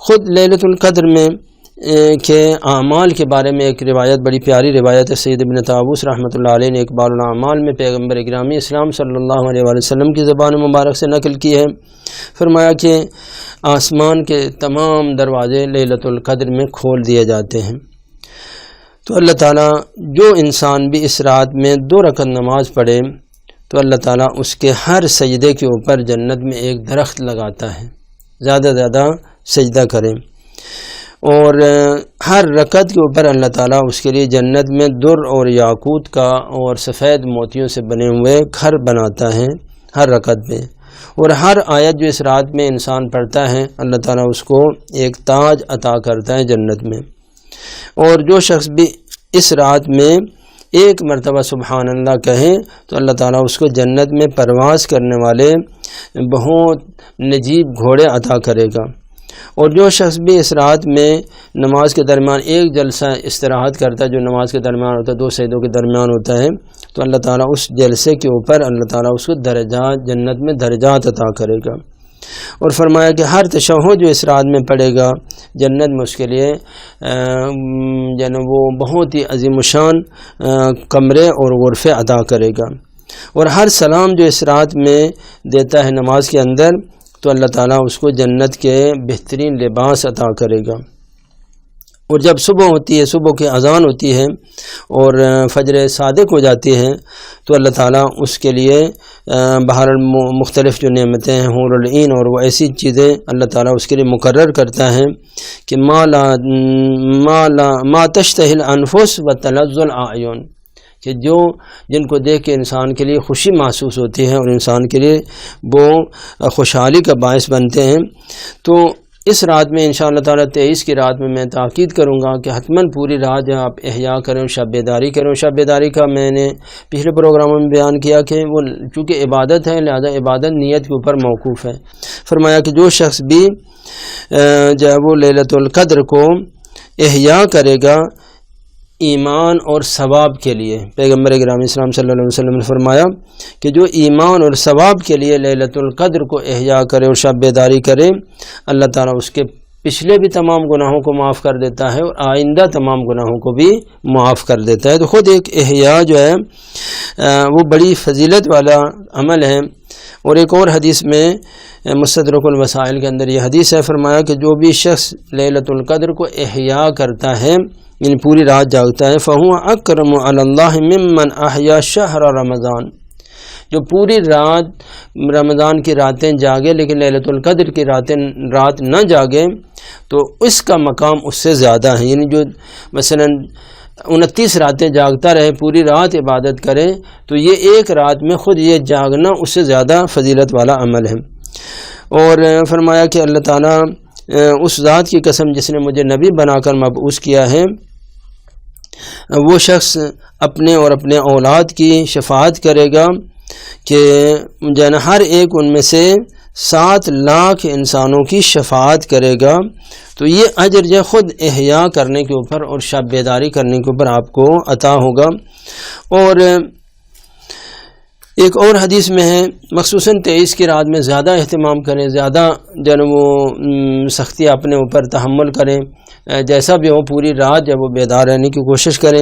خود لیلۃ القدر میں کے اعمال کے بارے میں ایک روایت، بڑی پیاری روایت ہے، سید ابن طاووس رحمۃ اللہ علیہ نے اقبال الاعمال میں پیغمبر گرامی اسلام صلی اللہ علیہ وآلہ وسلم کی زبان مبارک سے نقل کی ہے۔ فرمایا کہ آسمان کے تمام دروازے لیلۃ القدر میں کھول دیے جاتے ہیں، تو اللہ تعالیٰ جو انسان بھی اس رات میں 2 رکعت نماز پڑھے تو اللہ تعالیٰ اس کے ہر سجدے کے اوپر جنت میں ایک درخت لگاتا ہے، زیادہ زیادہ سجدہ کریں، اور ہر رکعت کے اوپر اللہ تعالیٰ اس کے لیے جنت میں در اور یاقوت کا اور سفید موتیوں سے بنے ہوئے گھر بناتا ہے ہر رکعت میں، اور ہر آیت جو اس رات میں انسان پڑھتا ہے اللہ تعالیٰ اس کو ایک تاج عطا کرتا ہے جنت میں۔ اور جو شخص بھی اس رات میں ایک مرتبہ سبحان اللہ کہیں تو اللہ تعالیٰ اس کو جنت میں پرواز کرنے والے بہت نجیب گھوڑے عطا کرے گا۔ اور جو شخص بھی اس رات میں نماز کے درمیان ایک جلسہ استراحت کرتا ہے، جو نماز کے درمیان ہوتا ہے 2 سجدوں کے درمیان ہوتا ہے، تو اللہ تعالیٰ اس جلسے کے اوپر اللہ تعالیٰ اس کو درجات، جنت میں درجات عطا کرے گا۔ اور فرمایا کہ ہر تشہد جو اس رات میں پڑھے گا جنت میں اس کے لیے وہ بہت ہی عظیم الشان کمرے اور غرفے عطا کرے گا۔ اور ہر سلام جو اس رات میں دیتا ہے نماز کے اندر تو اللہ تعالیٰ اس کو جنت کے بہترین لباس عطا کرے گا۔ اور جب صبح ہوتی ہے، صبح کی اذان ہوتی ہے اور فجر صادق ہو جاتی ہے تو اللہ تعالیٰ اس کے لیے بہر مختلف جو نعمتیں ہیں حور العین اور وہ ایسی چیزیں اللہ تعالیٰ اس کے لیے مقرر کرتا ہے کہ ما تشتہی الانفس و تلذ الاعین، کہ جن کو دیکھ کے انسان کے لیے خوشی محسوس ہوتی ہے اور انسان کے لیے وہ خوشحالی کا باعث بنتے ہیں۔ تو اس رات میں انشاءاللہ تعالیٰ 23 کی رات میں تاکید کروں گا کہ حتماً پوری رات جو آپ احیاء کریں، شب بیداری کریں۔ شب بیداری کا میں نے پچھلے پروگراموں میں بیان کیا کہ وہ چونکہ عبادت ہے لہذا عبادت نیت کے اوپر موقوف ہے۔ فرمایا کہ جو شخص بھی جو ہے وہ لیلۃ القدر کو احیاء کرے گا ایمان اور ثواب کے لیے، پیغمبر گرامی اسلام صلی اللہ علیہ وسلم نے فرمایا کہ جو ایمان اور ثواب کے لیے لیلۃ القدر کو احیاء کرے اور شب بیداری کرے، اللہ تعالیٰ اس کے پچھلے بھی تمام گناہوں کو معاف کر دیتا ہے اور آئندہ تمام گناہوں کو بھی معاف کر دیتا ہے۔ تو خود ایک احیاء جو ہے وہ بڑی فضیلت والا عمل ہے۔ اور ایک اور حدیث میں مستدرک الوسائل کے اندر یہ حدیث ہے، فرمایا کہ جو بھی شخص لیلۃ القدر کو احیاء کرتا ہے یعنی پوری رات جاگتا ہے، فَهُوَ أَكْرَمُ عَلَى اللَّهِ مِمَّنْ أَحْيَا شَهْرَ رمضان، جو پوری رات رمضان کی راتیں جاگے لیکن لیلۃ القدر کی رات نہ جاگے تو اس کا مقام اس سے زیادہ ہے۔ یعنی جو مثلا 29 راتیں جاگتا رہے، پوری رات عبادت کرے، تو یہ ایک رات میں خود یہ جاگنا اس سے زیادہ فضیلت والا عمل ہے۔ اور فرمایا کہ اللہ تعالیٰ اس ذات کی قسم جس نے مجھے نبی بنا کر مبعوث کیا ہے، وہ شخص اپنے اور اپنے اولاد کی شفاعت کرے گا کہ ہر ایک ان میں سے 7 لاکھ انسانوں کی شفاعت کرے گا۔ تو یہ اجر جو خود احیاء کرنے کے اوپر اور شب بیداری کرنے کے اوپر آپ کو عطا ہوگا۔ اور ایک اور حدیث میں ہے مخصوصاً 23 کی رات میں زیادہ اہتمام کریں، زیادہ وہ سختی اپنے اوپر تحمل کریں، جیسا بھی ہو پوری رات جب وہ بیدار رہنے کی کوشش کریں۔